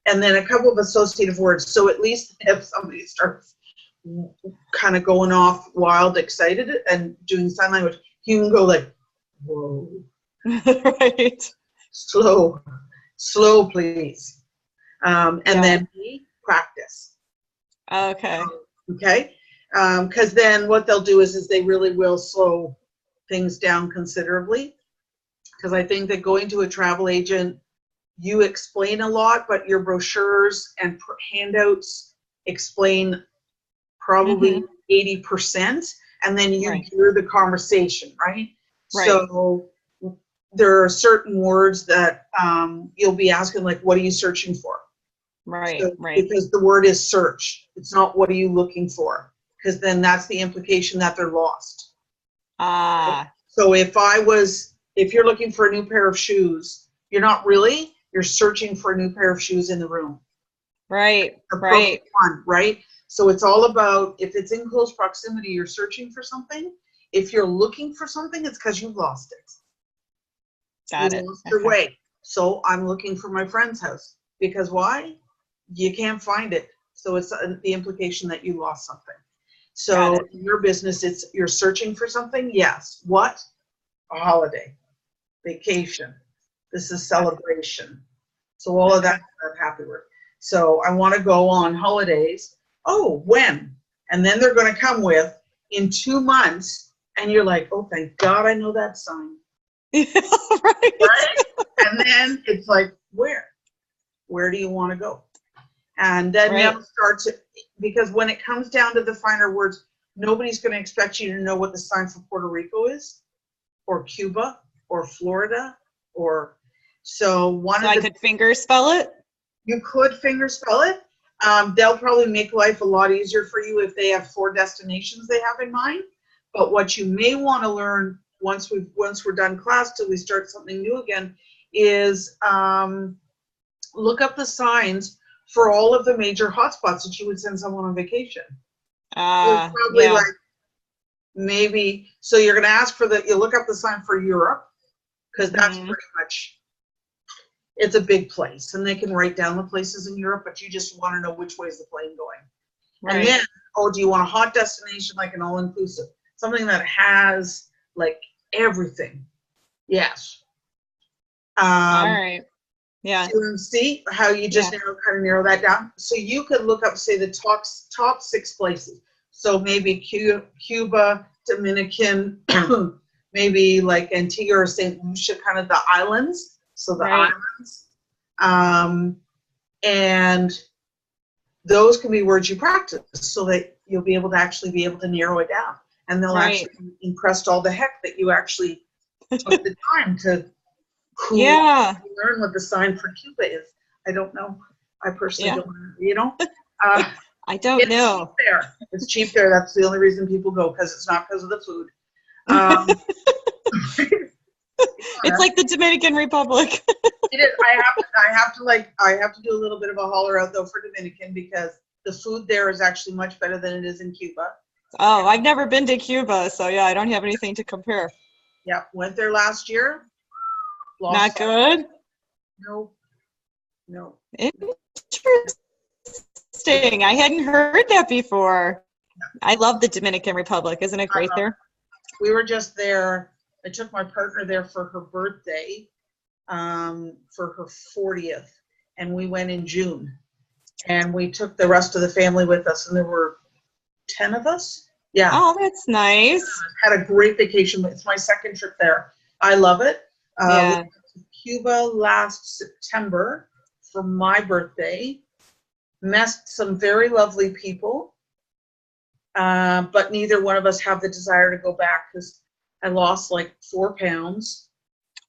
a couple of associative words. So at least if somebody starts kind of going off wild, excited, and doing sign language, you can go like, whoa. Right. Slow, please. And then we practice. Okay. Okay. Because then what they'll do is they really will slow things down considerably. Because I think that going to a travel agent, you explain a lot, but your brochures and handouts explain probably 80%, and then you gear the conversation, right? So there are certain words that you'll be asking, like, what are you searching for? Right, So, because the word is search. It's not what are you looking for, because then that's the implication that they're lost. So if you're looking for a new pair of shoes, you're not really, you're searching for a new pair of shoes in the room. Right, right? So it's all about, if it's in close proximity, you're searching for something. If you're looking for something, it's because you've lost it. You lost your way. So I'm looking for my friend's house. Because why? You can't find it. So it's the implication that you lost something. So in your business, you're searching for something. Yes. What? A holiday, vacation. This is celebration. So all of that I'm happy with. So I want to go on holidays. Oh, when? And then they're going to come with in 2 months, and you're like, oh, thank God I know that sign. Right? And then it's like, where? Where do you want to go? And then they'll start to, because when it comes down to the finer words, nobody's going to expect you to know what the sign for Puerto Rico is, or Cuba, or Florida, or so I could finger spell it? You could finger spell it. They'll probably make life a lot easier for you if they have 4 destinations they have in mind. But what you may want to learn once we're done class till we start something new again is look up the signs for all of the major hotspots that you would send someone on vacation. Probably like maybe, so you're going to ask for you look up the sign for Europe, because that's pretty much, it's a big place, and they can write down the places in Europe, but you just want to know which way is the plane going. And then, do you want a hot destination, like an all-inclusive? Something that has, like, everything. Yes. All right. Yeah. See how you just narrow that down? So you could look up, say, the top 6 places. So maybe Cuba, Dominican, maybe like Antigua or St. Lucia, kind of the islands. So the islands. And those can be words you practice so that you'll be able to narrow it down. And they'll actually be impressed all the heck that you actually took the time to learn what the sign for Cuba is. I don't know. I personally don't know, I don't know. Cheap there. It's cheap there. That's the only reason people go, because it's not because of the food. It's like the Dominican Republic. It is. I have to do a little bit of a holler out though for Dominican, because the food there is actually much better than it is in Cuba. Oh, I've never been to Cuba, so yeah, I don't have anything to compare. Yeah, went there last year. Not good? No. Interesting. I hadn't heard that before. I love the Dominican Republic. Isn't it great there? We were just there. I took my partner there for her birthday, for her 40th, and we went in June. And we took the rest of the family with us, and there were 10 of us. Yeah. Oh, that's nice. Had a great vacation. It's my second trip there. I love it. We went to Cuba last September for my birthday. Met some very lovely people, but neither one of us have the desire to go back, because I lost like 4 pounds.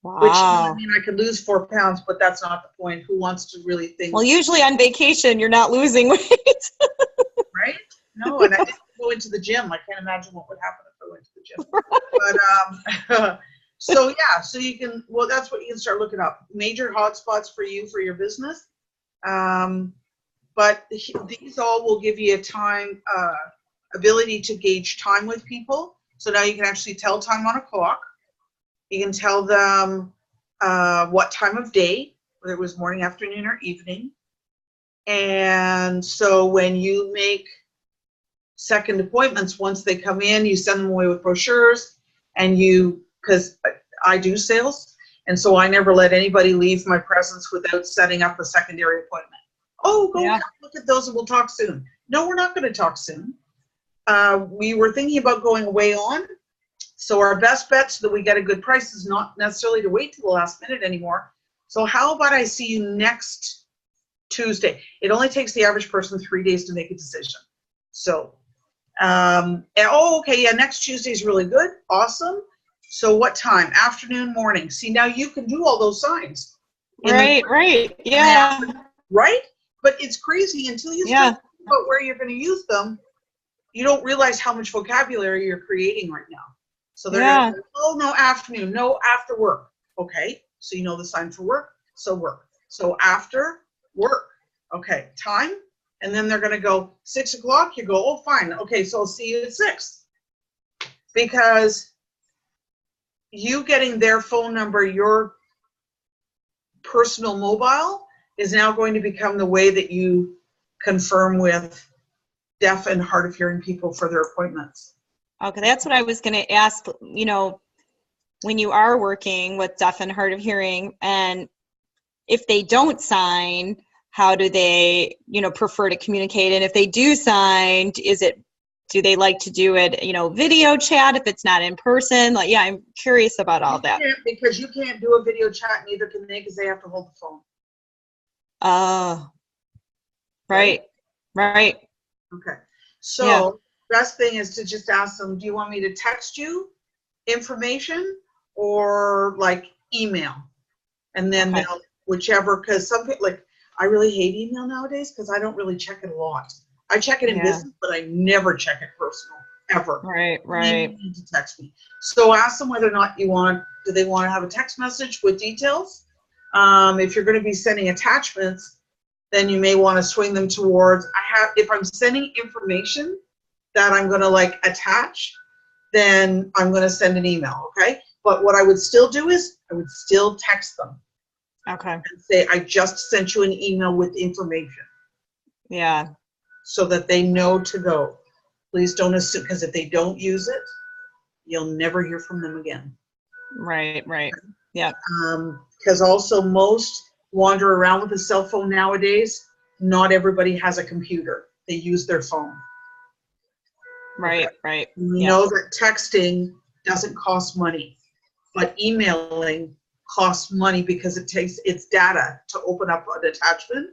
Wow. Which, I mean, I could lose 4 pounds, but that's not the point. Who wants to really think? Well, usually on vacation, you're not losing weight. Right? No, and I didn't go into the gym. I can't imagine what would happen if I went to the gym. But so you can, well, that's what you can start looking up. Major hotspots for you, for your business. But these all will give you a time ability to gauge time with people. So now you can actually tell time on a clock. You can tell them what time of day, whether it was morning, afternoon, or evening. And so when you make second appointments, once they come in, you send them away with brochures, and because I do sales, and so I never let anybody leave my presence without setting up a secondary appointment. Oh, go look at those and we'll talk soon. No, we're not going to talk soon. We were thinking about going way on. So our best bet so that we get a good price is not necessarily to wait till the last minute anymore. So how about I see you next Tuesday? It only takes the average person 3 days to make a decision. So, okay, yeah, next Tuesday is really good. Awesome. So what time? Afternoon, morning. See, now you can do all those signs. Right. Yeah. Right? But it's crazy until you start thinking about where you're going to use them, you don't realize how much vocabulary you're creating right now. So they're going to go, oh, no, afternoon, no, after work. Okay, so you know the sign for work, so work. So after work, okay, time, and then they're going to go 6 o'clock, you go, oh, fine, okay, so I'll see you at 6. Because you getting their phone number, your personal mobile, is now going to become the way that you confirm with deaf and hard of hearing people for their appointments. Okay, that's what I was going to ask, when you are working with deaf and hard of hearing, and if they don't sign, how do they, prefer to communicate? And if they do sign, do they like to do it, video chat if it's not in person? I'm curious about all that. Because you can't do a video chat, neither can they, because they have to hold the phone. Right. Okay. So best thing is to just ask them, do you want me to text you information or email? And then they'll, whichever, because some people, I really hate email nowadays because I don't really check it a lot. I check it in business, but I never check it personal, ever. Right. You need to text me. So ask them whether or not do they want to have a text message with details? If you're going to be sending attachments, then you may want to swing them towards, if I'm sending information that I'm going to attach, then I'm going to send an email, okay? But what I would still do is I would still text them. Okay. And say, I just sent you an email with information. Yeah. So that they know to go. Please don't assume, because if they don't use it, you'll never hear from them again. Right. Yeah. Because also most wander around with a cell phone nowadays. Not everybody has a computer. They use their phone. Right. You know that texting doesn't cost money, but emailing costs money because it's data to open up an attachment.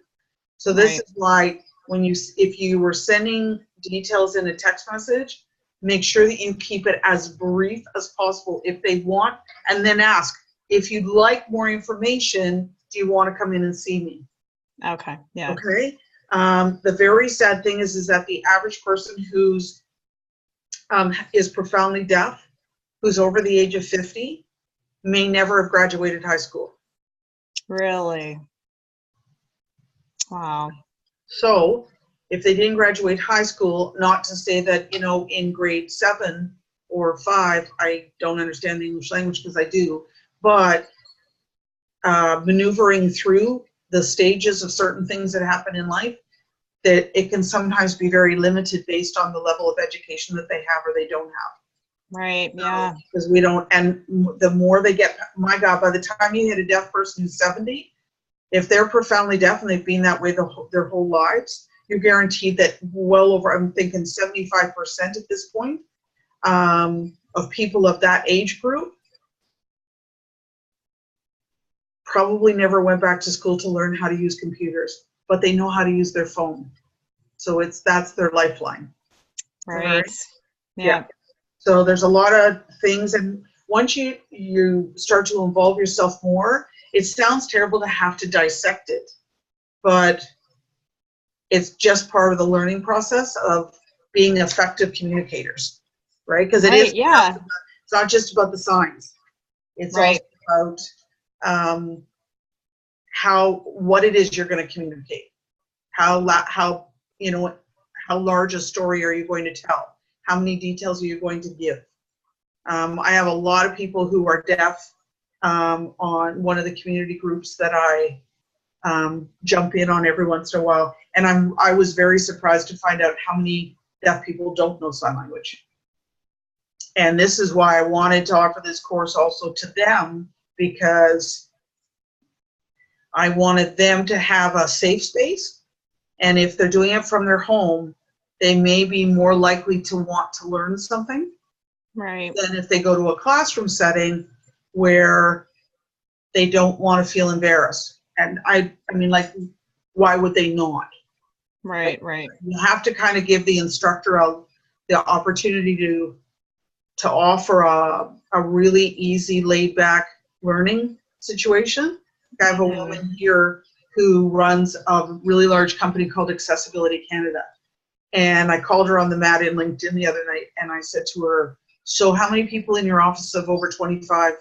So this is why if you were sending details in a text message, make sure that you keep it as brief as possible if they want, and then ask, if you'd like more information, do you want to come in and see me? Okay. Yeah. Okay. The very sad thing is that the average person who's is profoundly deaf, who's over the age of 50, may never have graduated high school. Really? Wow. So if they didn't graduate high school, not to say that, in grade 7 or 5, I don't understand the English language because I do, but maneuvering through the stages of certain things that happen in life, that it can sometimes be very limited based on the level of education that they have or they don't have. Right, yeah. Because we don't, and the more they get, my God, by the time you hit a deaf person who's 70, if they're profoundly deaf and they've been that way their whole lives, you're guaranteed that well over, I'm thinking 75% at this point, of people of that age group probably never went back to school to learn how to use computers, but they know how to use their phone. So that's their lifeline. Right. Yeah. So there's a lot of things, and once you start to involve yourself more, it sounds terrible to have to dissect it, but it's just part of the learning process of being effective communicators, right? Because it is, it's not just about the signs. It's also about what it is you're going to communicate, how How large a story are you going to tell? How many details are you going to give? I have a lot of people who are deaf on one of the community groups that I jump in on every once in a while. And I was very surprised to find out how many deaf people don't know sign language. And this is why I wanted to offer this course also to them, because I wanted them to have a safe space. And if they're doing it from their home, they may be more likely to want to learn something. Right. Than if they go to a classroom setting where they don't want to feel embarrassed. And I mean, like, why would they not? Right, like, right. You have to kind of give the instructor the opportunity to offer a really easy, laid back learning situation. I have a woman here who runs a really large company called Accessibility Canada. And I called her on the mat in LinkedIn the other night, and I said to her, so how many people in your office of over 25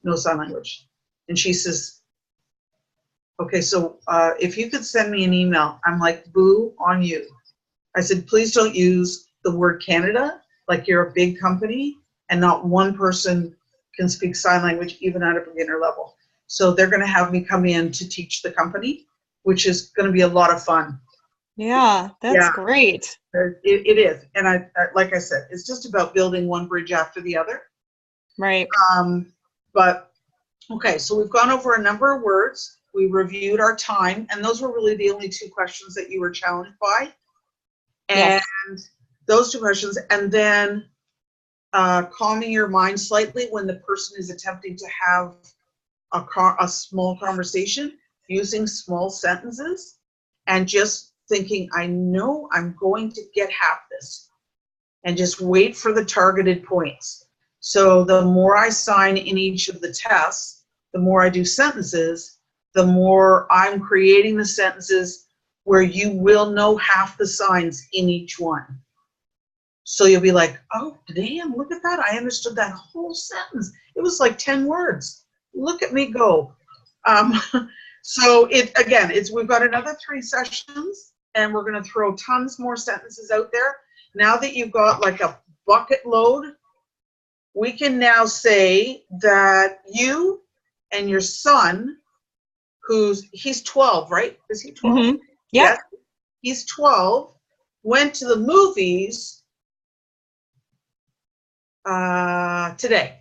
know sign language? And she says, okay, so if you could send me an email. I'm like, boo on you. I said, please don't use the word Canada like you're a big company and not one person can speak sign language even at a beginner level. So they're going to have me come in to teach the company, which is going to be a lot of fun. Yeah, that's great. It is. And I like I said, it's just about building one bridge after the other. Right. But, okay, so we've gone over a number of words. We reviewed our time, and those were really the only two questions that you were challenged by. And yes. Those two questions, and then calming your mind slightly when the person is attempting to have a small conversation using small sentences and just thinking, I know I'm going to get half this, and just wait for the targeted points. So the more I sign in each of the tests, the more I do sentences, the more I'm creating the sentences where you will know half the signs in each one. So you'll be like, oh, damn, look at that. I understood that whole sentence. It was like 10 words. Look at me go. So we've got another 3 sessions, and we're going to throw tons more sentences out there. Now that you've got like a bucket load, we can now say that you and your son, he's 12, right? Is he 12? Mm-hmm. Yep. Yes. He's 12, went to the movies today.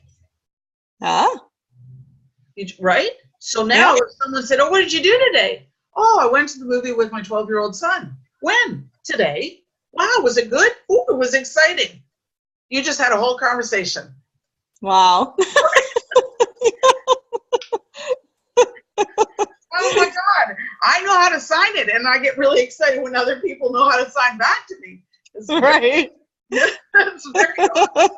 Right? So now if someone said, oh, what did you do today? Oh, I went to the movie with my 12-year-old son. When? Today. Wow, was it good? Oh, it was exciting. You just had a whole conversation. Wow. Oh my God, I know how to sign it, and I get really excited when other people know how to sign back to me. Right. That's very awesome.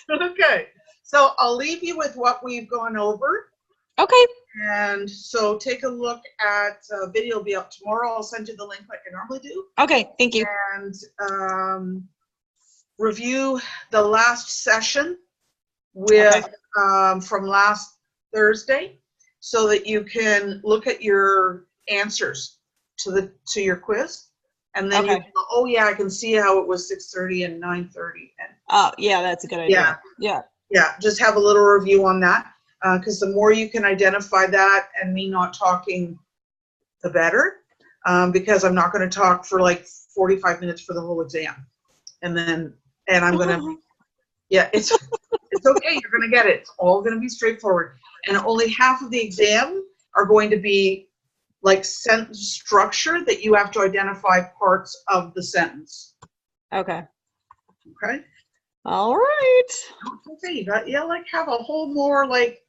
Okay, so I'll leave you with what we've gone over. Okay. And so take a look at video will be up tomorrow. I'll send you the link like I normally do. Okay, thank you. And review the last session with from last Thursday, so that you can look at your answers to your quiz, and then you can go, oh yeah, I can see how it was 6:30 and 9:30. Oh yeah, that's a good idea. Yeah. Just have a little review on that, because the more you can identify that, and me not talking, the better, because I'm not going to talk for like 45 minutes for the whole exam, and I'm going to. Yeah, it's okay. You're going to get it. It's all going to be straightforward. And only half of the exam are going to be like sentence structure that you have to identify parts of the sentence. Okay. Okay. All right. Okay. You like have a whole more like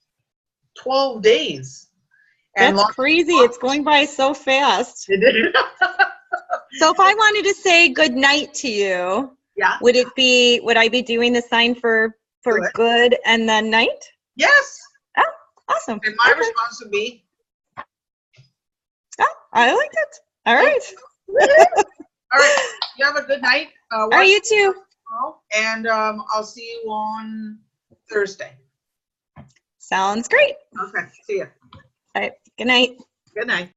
12 days. That's crazy. It's going by so fast. So if I wanted to say good night to you, would I be doing the sign for good and then night? Yes. Oh, awesome. And my response would be, oh, I like it. All right. All right. You have a good night. All right, you too. And I'll see you on Thursday. Sounds great. Okay. See ya. All right. Good night. Good night.